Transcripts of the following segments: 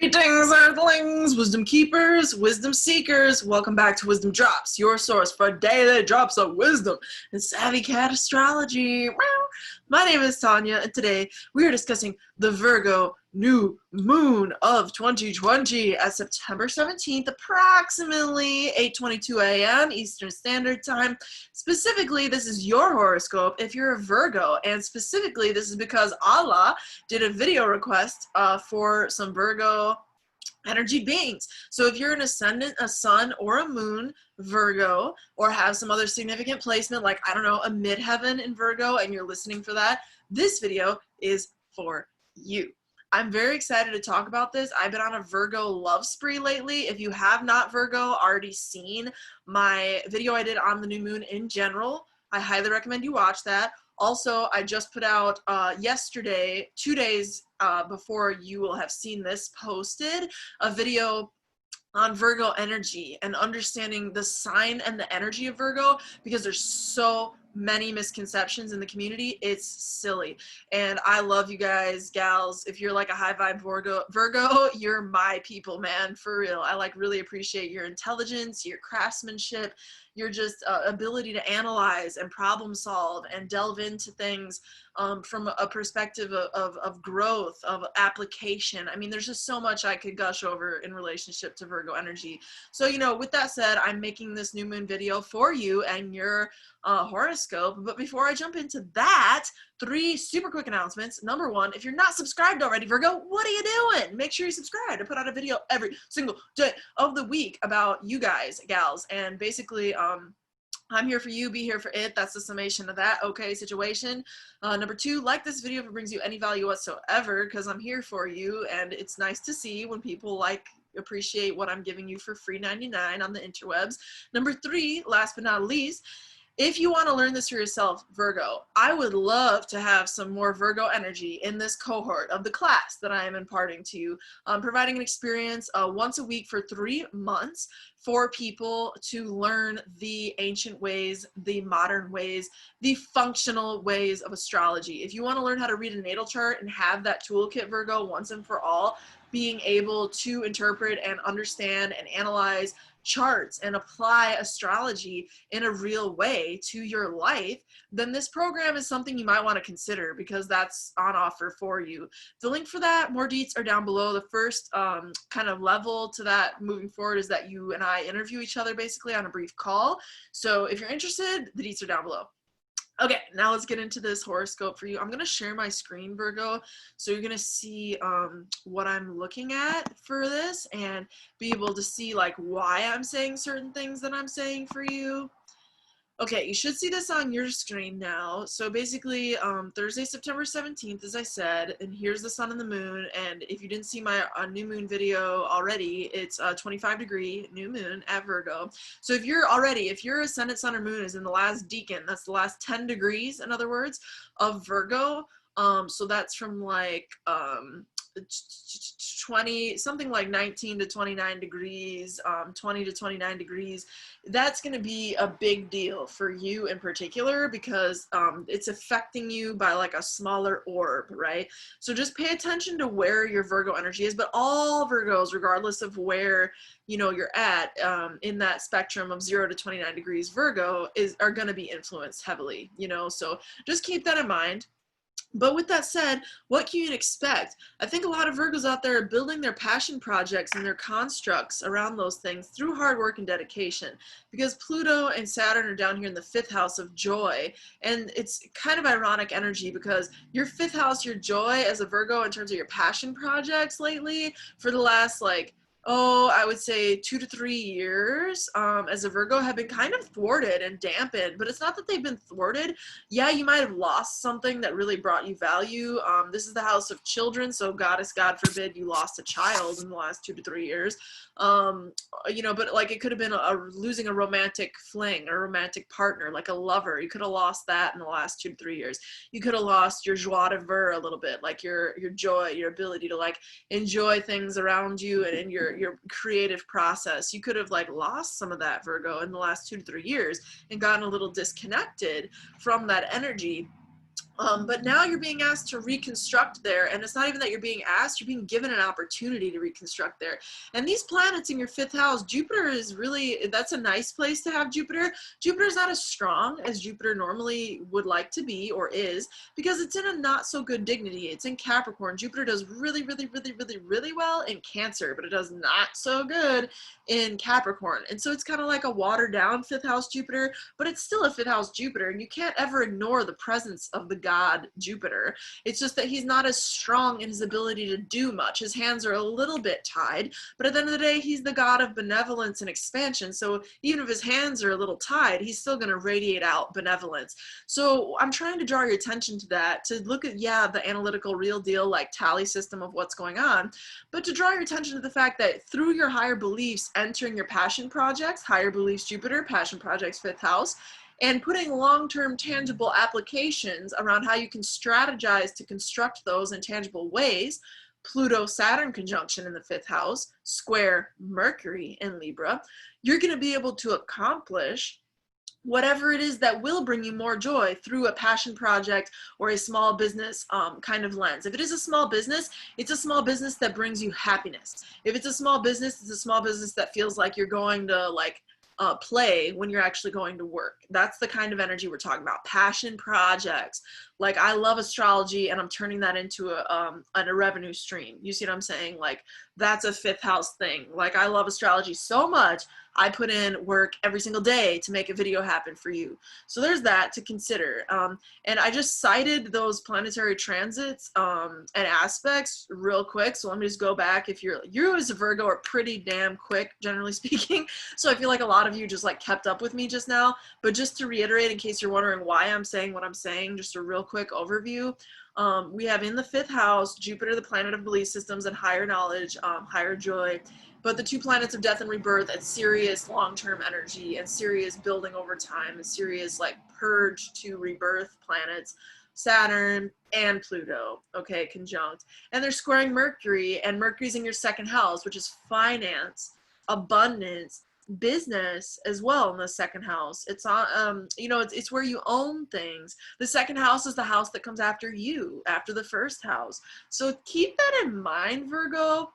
Greetings, Earthlings, Wisdom Keepers, Wisdom Seekers. Welcome back to WizdomDropz, your source for daily drops of wisdom and savvy cat astrology. My name is Tonia, and today we are discussing the Virgo new moon of 2020 at September 17th, approximately 8:22 a.m. Eastern Standard Time. Specifically, this is your horoscope if you're a Virgo, and specifically, this is because Allah did a video request for some Virgo energy beings. So if you're an ascendant, a sun, or a moon Virgo, or have some other significant placement, like, I don't know, a midheaven in Virgo, and you're listening for that, this video is for you. I'm very excited to talk about this. I've been on a Virgo love spree lately. If you have not already seen my video I did on the new moon in general, I highly recommend you watch that. Also, I just put out yesterday, 2 days before you will have seen this posted, a video on Virgo energy and understanding the sign and the energy of Virgo, because there's so many misconceptions in the community. It's silly. And I love you guys, gals. If you're like a high vibe Virgo, you're my people, man, for real. I really appreciate your intelligence, your craftsmanship, your just ability to analyze and problem solve and delve into things from a perspective of growth, of application. I mean, there's just so much I could gush over in relationship to Virgo energy. So, with that said, I'm making this new moon video for you and your horoscope. But before I jump into that, 3 super quick announcements. Number 1, if you're not subscribed already, Virgo, what are you doing? Make sure you subscribe. I put out a video every single day of the week about you guys, gals, and basically I'm here for you, be here for it. That's the summation of that okay situation. Number 2, like this video if it brings you any value whatsoever, because I'm here for you, and it's nice to see when people appreciate what I'm giving you for free 99 on the interwebs. Number 3, last but not least, if you want to learn this for yourself, Virgo, I would love to have some more Virgo energy in this cohort of the class that I am imparting to you, providing an experience once a week for 3 months for people to learn the ancient ways, the modern ways, the functional ways of astrology. If you want to learn how to read a natal chart and have that toolkit, Virgo, once and for all, being able to interpret and understand and analyze charts and apply astrology in a real way to your life, then this program is something you might want to consider, because that's on offer for you. The link for that, more deets, are down below. The first kind of level to that moving forward is that you and I interview each other basically on a brief call. So if you're interested, the deets are down below. Okay, now let's get into this horoscope for you. I'm going to share my screen, Virgo, so you're going to see what I'm looking at for this and be able to see why I'm saying certain things that I'm saying for you. Okay, you should see this on your screen now. So basically, Thursday, September 17th, as I said, and here's the sun and the moon. And if you didn't see my new moon video already, it's a 25-degree new moon at Virgo. So if your ascendant sun or moon is in the last decan, that's the last 10 degrees, in other words, of Virgo. So that's from 20, something like 19 to 29 degrees, 20 to 29 degrees. That's going to be a big deal for you in particular, because it's affecting you by a smaller orb, right? So just pay attention to where your Virgo energy is, but all Virgos, regardless of where you're at in that spectrum of 0 to 29 degrees Virgo, are going to be influenced heavily, so just keep that in mind. But with that said, what can you expect? I think a lot of Virgos out there are building their passion projects and their constructs around those things through hard work and dedication, because Pluto and Saturn are down here in the 5th house of joy. And it's kind of ironic energy, because your 5th house, your joy as a Virgo in terms of your passion projects lately for the last I would say 2 to 3 years as a Virgo have been kind of thwarted and dampened. But it's not that they've been thwarted. Yeah, you might have lost something that really brought you value. This is the house of children, so God forbid you lost a child in the last 2 to 3 years. But it could have been losing a romantic fling or a romantic partner, like a lover. You could have lost that in the last 2 to 3 years. You could have lost your joie de vivre a little bit, your joy, your ability to enjoy things around you and your creative process. You could have lost some of that, Virgo, in the last 2 to 3 years and gotten a little disconnected from that energy. But now you're being asked to reconstruct there, and it's not even that you're being asked, you're being given an opportunity to reconstruct there. And these planets in your 5th house, Jupiter is really, that's a nice place to have Jupiter. Jupiter is not as strong as Jupiter normally would like to be or is, because it's in a not so good dignity. It's in Capricorn. Jupiter does really, really, really, really, really well in Cancer, but it does not so good in Capricorn. And so it's kind of like a watered down 5th house Jupiter, but it's still a 5th house Jupiter, and you can't ever ignore the presence of the god Jupiter. It's just that he's not as strong in his ability to do much. His hands are a little bit tied, but at the end of the day, he's the god of benevolence and expansion. So even if his hands are a little tied, he's still going to radiate out benevolence. So I'm trying to draw your attention to that, to look at, yeah, the analytical real deal, like tally system of what's going on, but to draw your attention to the fact that through your higher beliefs entering your passion projects, higher beliefs Jupiter, passion projects 5th house, and putting long-term tangible applications around how you can strategize to construct those in tangible ways, Pluto-Saturn conjunction in the 5th house, square Mercury in Libra, you're going to be able to accomplish whatever it is that will bring you more joy through a passion project or a small business kind of lens. If it is a small business, it's a small business that brings you happiness. If it's a small business, it's a small business that feels like you're going to like play when you're actually going to work. That's the kind of energy we're talking about. Passion projects. Like, I love astrology and I'm turning that into a revenue stream. You see what I'm saying? Like, that's a 5th house thing. Like, I love astrology so much, I put in work every single day to make a video happen for you. So there's that to consider. And I just cited those planetary transits and aspects real quick. So let me just go back. If you as a Virgo are pretty damn quick, generally speaking. So I feel like a lot of you just like kept up with me just now. But just to reiterate, in case you're wondering why I'm saying what I'm saying, just a real quick overview. We have in the 5th house, Jupiter, the planet of belief systems and higher knowledge, higher joy. But the 2 planets of death and rebirth at serious long-term energy and serious building over time and serious like purge to rebirth planets, Saturn and Pluto, okay, conjunct. And they're squaring Mercury, and Mercury's in your 2nd house, which is finance, abundance, business as well in the 2nd house. It's on, you know, it's where you own things. The 2nd house is the house that comes after you, after the 1st house. So keep that in mind, Virgo,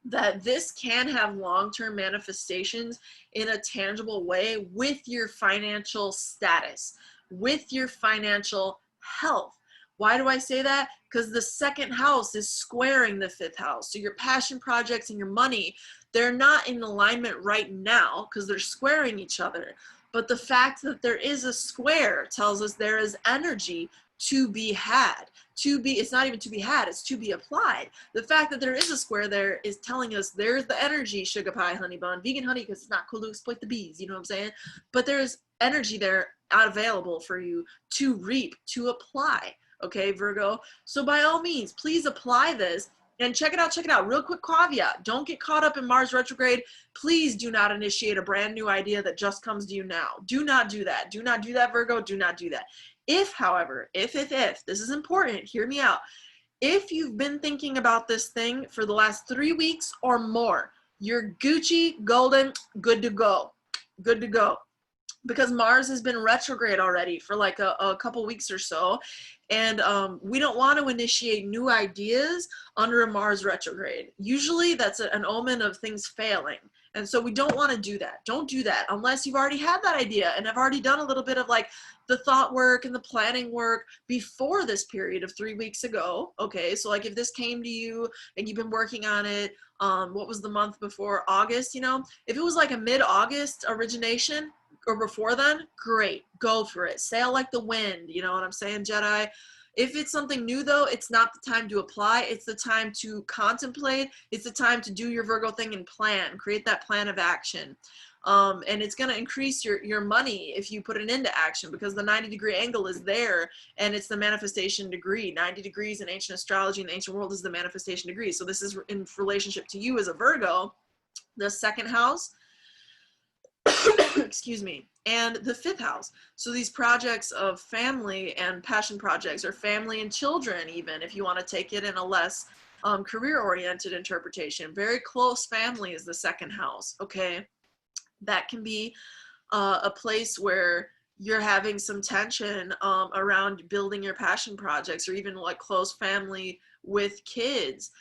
that this can have long-term manifestations in a tangible way with your financial status, with your financial health. Why do I say that? Because the 2nd house is squaring the 5th house. So your passion projects and your money, they're not in alignment right now because they're squaring each other. But the fact that there is a square tells us there is energy to be had. It's not even to be had, it's to be applied. The fact that there is a square there is telling us there's the energy, sugar pie, honey bun, vegan honey, because it's not cool to exploit the bees, you know what I'm saying? But there's energy there available for you to reap, to apply, okay, Virgo? So by all means, please apply this and check it out, real quick caveat. Don't get caught up in Mars retrograde. Please do not initiate a brand new idea that just comes to you now. Do not do that. Do not do that, Virgo. Do not do that. If, however, if, this is important, hear me out. If you've been thinking about this thing for the last 3 weeks or more, you're Gucci, golden, good to go. Good to go. Because Mars has been retrograde already for like a couple weeks or so. And we don't want to initiate new ideas under a Mars retrograde. Usually that's an omen of things failing. And so we don't want to do that. Don't do that unless you've already had that idea and have already done a little bit of like the thought work and the planning work before this period of 3 weeks ago. Okay, so like if this came to you and you've been working on it, what was the month before? August, you know? If it was like a mid-August origination or before then, great, go for it. Sail like the wind, you know what I'm saying, Jedi? If it's something new though, it's not the time to apply. It's the time to contemplate. It's the time to do your Virgo thing and plan, create that plan of action. And it's going to increase your money if you put it into action because the 90-degree angle is there and it's the manifestation degree. 90 degrees in ancient astrology in the ancient world is the manifestation degree. So this is in relationship to you as a Virgo, the 2nd house, excuse me, and the 5th house. So these projects of family and passion projects, or family and children, even if you want to take it in a less career-oriented interpretation. Very close family is the 2nd house, okay? That can be a place where you're having some tension around building your passion projects, or even like close family with kids,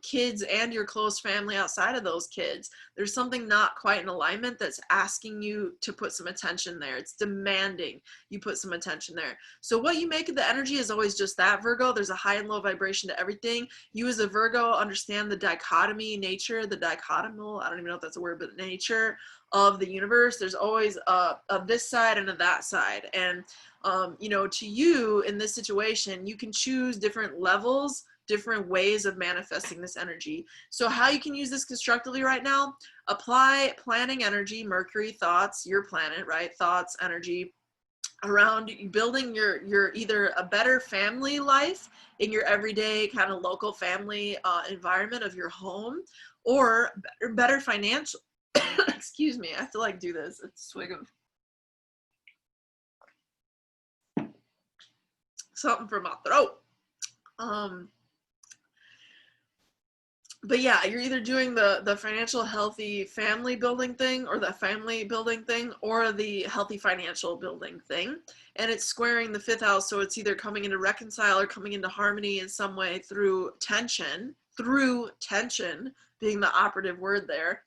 kids and your close family outside of those kids. There's something not quite in alignment that's asking you to put some attention there. It's demanding you put some attention there. So what you make of the energy is always just that, Virgo. There's a high and low vibration to everything. You as a Virgo understand the dichotomy nature, the dichotomal, I don't even know if that's a word, but nature of the universe. There's always a this side and a that side. And, you know, to you in this situation, you can choose different levels, different ways of manifesting this energy. So how you can use this constructively right now: apply planning energy, Mercury, thoughts, your planet, right? Thoughts, energy around building your either a better family life in your everyday kind of local family environment of your home, or better financial excuse me, I have to like do this. It's a swig of something from my throat. But yeah, you're either doing the financial healthy family building thing, or the family building thing, or the healthy financial building thing. And it's squaring the 5th house. So it's either coming into reconcile or coming into harmony in some way through tension being the operative word there.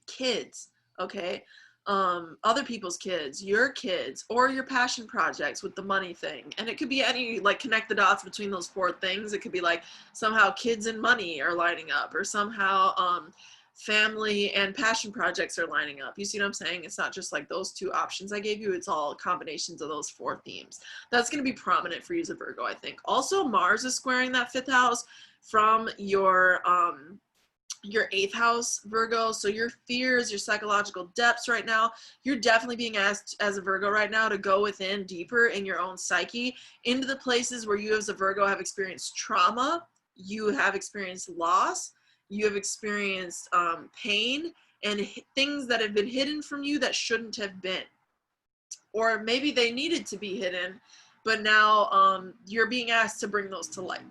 Kids, okay? Other people's kids, your kids, or your passion projects with the money thing. And it could be any, like, connect the dots between those 4 things. It could be like somehow kids and money are lining up, or somehow family and passion projects are lining up. You see what I'm saying? It's not just like those 2 options I gave you. It's all combinations of those 4 themes. That's going to be prominent for you as a Virgo, I think. Also, Mars is squaring that 5th house from your 8th house, Virgo. So your fears, your psychological depths right now, you're definitely being asked as a Virgo right now to go within deeper in your own psyche, into the places where you as a Virgo have experienced trauma, you have experienced loss, you have experienced pain, and things that have been hidden from you that shouldn't have been. Or maybe they needed to be hidden, but now you're being asked to bring those to light.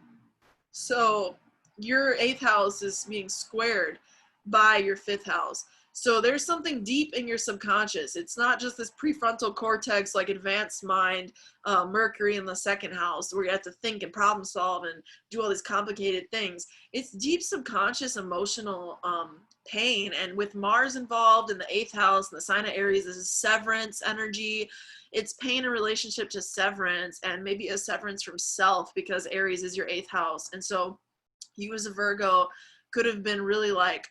So your 8th house is being squared by your 5th house. So there's something deep in your subconscious. It's not just this prefrontal cortex, like advanced mind, Mercury in the 2nd house, where you have to think and problem solve and do all these complicated things. It's deep subconscious emotional pain. And with Mars involved in the 8th house, and the sign of Aries, this is severance energy. It's pain in relationship to severance, and maybe a severance from self, because Aries is your 8th house. And so you as a Virgo could have been really like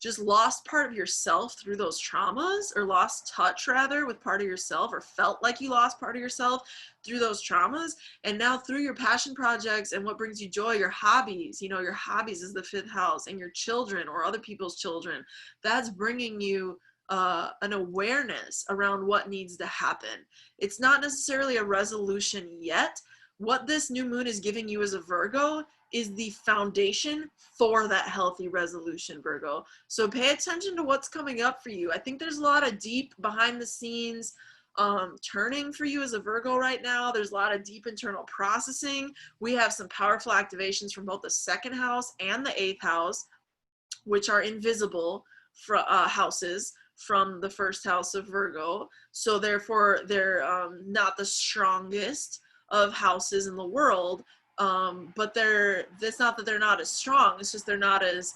just lost part of yourself through those traumas, or lost touch rather with part of yourself, or felt like you lost part of yourself through those traumas. And now through your passion projects and what brings you joy, your hobbies, you know, your hobbies is the 5th house, and your children or other people's children, that's bringing you an awareness around what needs to happen. It's not necessarily a resolution yet. What this new moon is giving you as a Virgo is the foundation for that healthy resolution, Virgo. So pay attention to what's coming up for you. I think there's a lot of deep behind the scenes turning for you as a Virgo right now. There's a lot of deep internal processing. We have some powerful activations from both the 2nd house and the 8th house, which are invisible houses from the 1st house of Virgo. So therefore they're not the strongest of houses in the world, but it's not that they're not as strong, it's just they're not as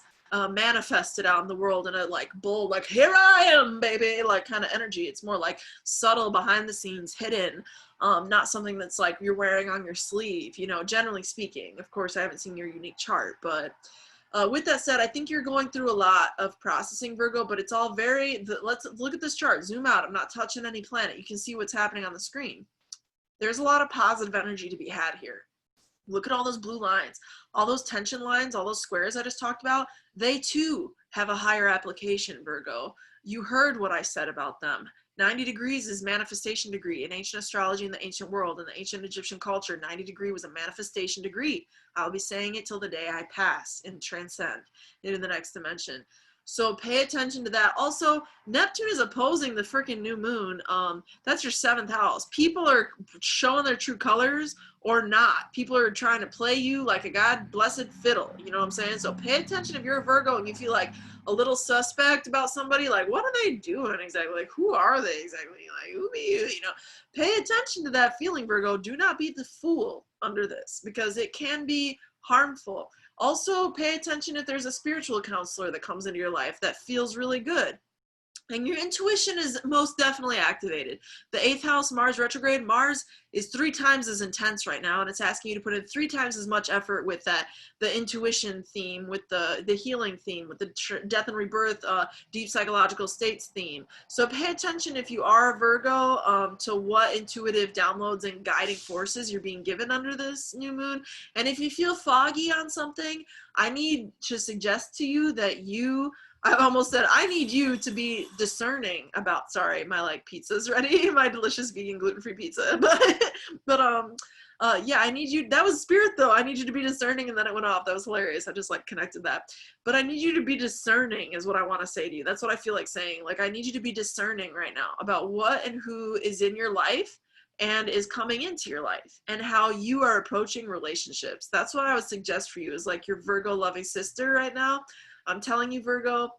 manifested out in the world in a like bold, like here I am baby, like kind of energy. It's more like subtle, behind the scenes, hidden, not something that's like you're wearing on your sleeve, you know, generally speaking. Of course, I haven't seen your unique chart, but with that said, I think you're going through a lot of processing, Virgo, but it's all very, let's look at this chart, zoom out. I'm not touching any planet. You can see what's happening on the screen. There's a lot of positive energy to be had here. Look at all those blue lines, all those tension lines, all those squares I just talked about. They too have a higher application, Virgo. You heard what I said about them. 90 degrees is manifestation degree in ancient astrology in the ancient world. In the ancient Egyptian culture, 90 degree was a manifestation degree. I'll be saying it till the day I pass and transcend into the next dimension. So pay attention to that. Also, Neptune is opposing the freaking new moon. That's your 7th house. People are showing their true colors or not. People are trying to play you like a god blessed fiddle. You know what I'm saying? So pay attention if you're a Virgo and you feel like a little suspect about somebody. Like, what are they doing exactly? Like, who are they exactly? Like, who be you? You know, pay attention to that feeling, Virgo. Do not be the fool under this because it can be harmful. Also, pay attention if there's a spiritual counselor that comes into your life that feels really good. And your intuition is most definitely activated. The 8th house, Mars retrograde, Mars is 3 times as intense right now, and it's asking you to put in 3 times as much effort with that, the intuition theme, with the healing theme, with the death and rebirth, deep psychological states theme. So pay attention if you are a Virgo to what intuitive downloads and guiding forces you're being given under this new moon. And if you feel foggy on something, I need to suggest to you that I almost said, I need you to be discerning about, sorry, my like pizza's ready, my delicious vegan gluten-free pizza. Yeah, I need you, that was spirit though. I need you to be discerning, and then it went off. That was hilarious. I just like connected that. But I need you to be discerning is what I want to say to you. That's what I feel like saying. Like, I need you to be discerning right now about what and who is in your life and is coming into your life and how you are approaching relationships. That's what I would suggest for you, is like your Virgo loving sister right now. I'm telling you, Virgo,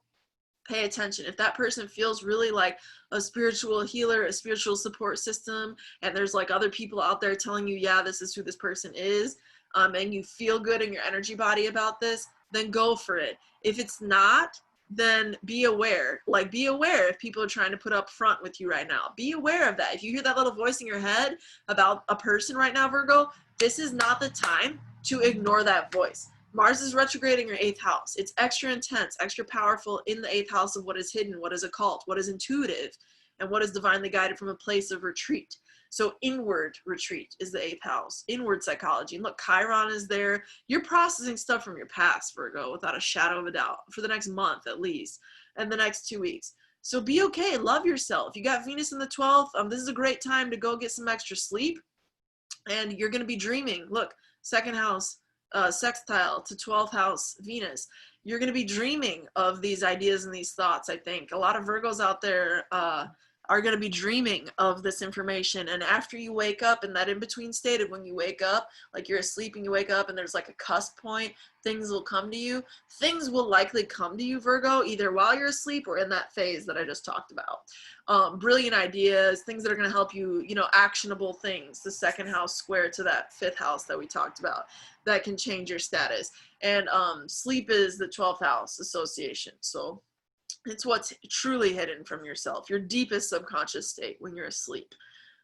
pay attention. If that person feels really like a spiritual healer, a spiritual support system, and there's like other people out there telling you, yeah, this is who this person is, and you feel good in your energy body about this, then go for it. If it's not, then be aware. Like, be aware if people are trying to put up front with you right now. Be aware of that. If you hear that little voice in your head about a person right now, Virgo, this is not the time to ignore that voice. Mars is retrograding your 8th house. It's extra intense, extra powerful in the 8th house of what is hidden, what is occult, what is intuitive, and what is divinely guided from a place of retreat. So inward retreat is the 8th house, inward psychology. And look, Chiron is there. You're processing stuff from your past, Virgo, without a shadow of a doubt, for the next month at least, and the next 2 weeks. So be okay, love yourself. You got Venus in the 12th. This is a great time to go get some extra sleep, and you're gonna be dreaming. Look, 2nd house, sextile to 12th house Venus. You're going to be dreaming of these ideas and these thoughts. I think a lot of Virgos out there are going to be dreaming of this information, and after you wake up, in that in-between state of when you wake up, like you're asleep and you wake up and there's like a cusp point, things will come to you. Things will likely come to you, Virgo, either while you're asleep or in that phase that I just talked about. Brilliant ideas, things that are going to help you, you know, actionable things. The 2nd house square to that 5th house that we talked about that can change your status. And sleep is the 12th house association. So it's what's truly hidden from yourself, your deepest subconscious state when you're asleep.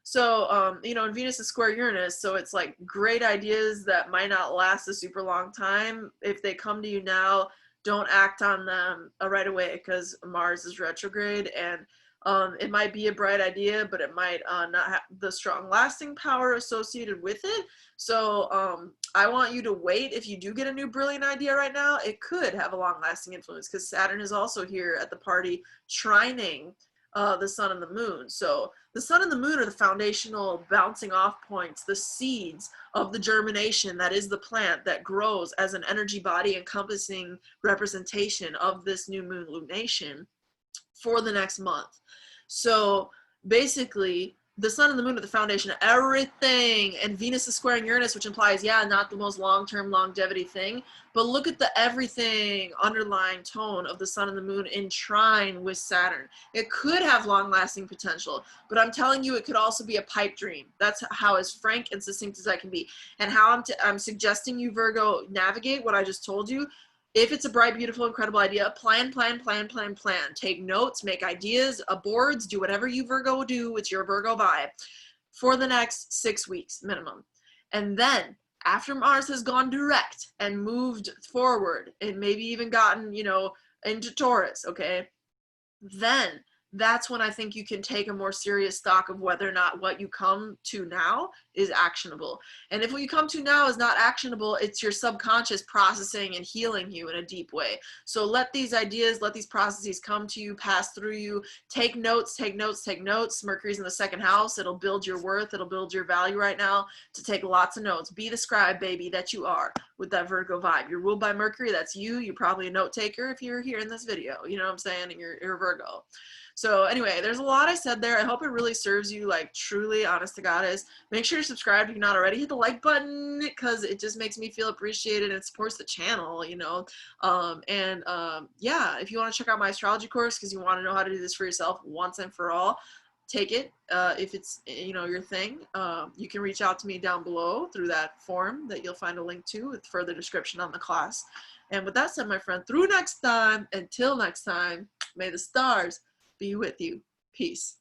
So, you know, and Venus is square Uranus, so it's like great ideas that might not last a super long time. If they come to you now, don't act on them right away, because Mars is retrograde, and it might be a bright idea, but it might not have the strong lasting power associated with it. So I want you to wait. If you do get a new brilliant idea right now, it could have a long lasting influence, because Saturn is also here at the party trining the sun and the moon. So the sun and the moon are the foundational bouncing off points, the seeds of the germination that is the plant that grows as an energy body encompassing representation of this new moon lunation for the next month. So basically, the sun and the moon are the foundation of everything, and Venus is squaring Uranus, which implies, yeah, not the most long-term longevity thing, but look at the everything underlying tone of the sun and the moon in trine with Saturn. It could have long-lasting potential, but I'm telling you, it could also be a pipe dream. That's how as frank and succinct as I can be, and how I'm suggesting you, Virgo, navigate what I just told you. If it's a bright, beautiful, incredible idea, plan. Take notes, make ideas, boards, do whatever you Virgo do with your Virgo vibe for the next 6 weeks minimum. And then after Mars has gone direct and moved forward and maybe even gotten, you know, into Taurus, okay, then that's when I think you can take a more serious stock of whether or not what you come to now is actionable. And if what you come to now is not actionable, it's your subconscious processing and healing you in a deep way. So let these ideas, let these processes come to you, pass through you. Take notes, take notes, take notes. Mercury's in the second house. It'll build your worth. It'll build your value right now to take lots of notes. Be the scribe, baby, that you are with that Virgo vibe. You're ruled by Mercury. That's you. You're probably a note taker if you're here in this video. You know what I'm saying? And you're a Virgo. So anyway, there's a lot I said there. I hope it really serves you, like truly, honest to God is. Make sure you're subscribed if you're not already. Hit the like button because it just makes me feel appreciated and supports the channel, you know. Yeah, if you want to check out my astrology course because you want to know how to do this for yourself once and for all, take it. If it's, you know, your thing, you can reach out to me down below through that form that you'll find a link to with further description on the class. And with that said, my friend, through next time, until next time, may the stars be with you. Peace.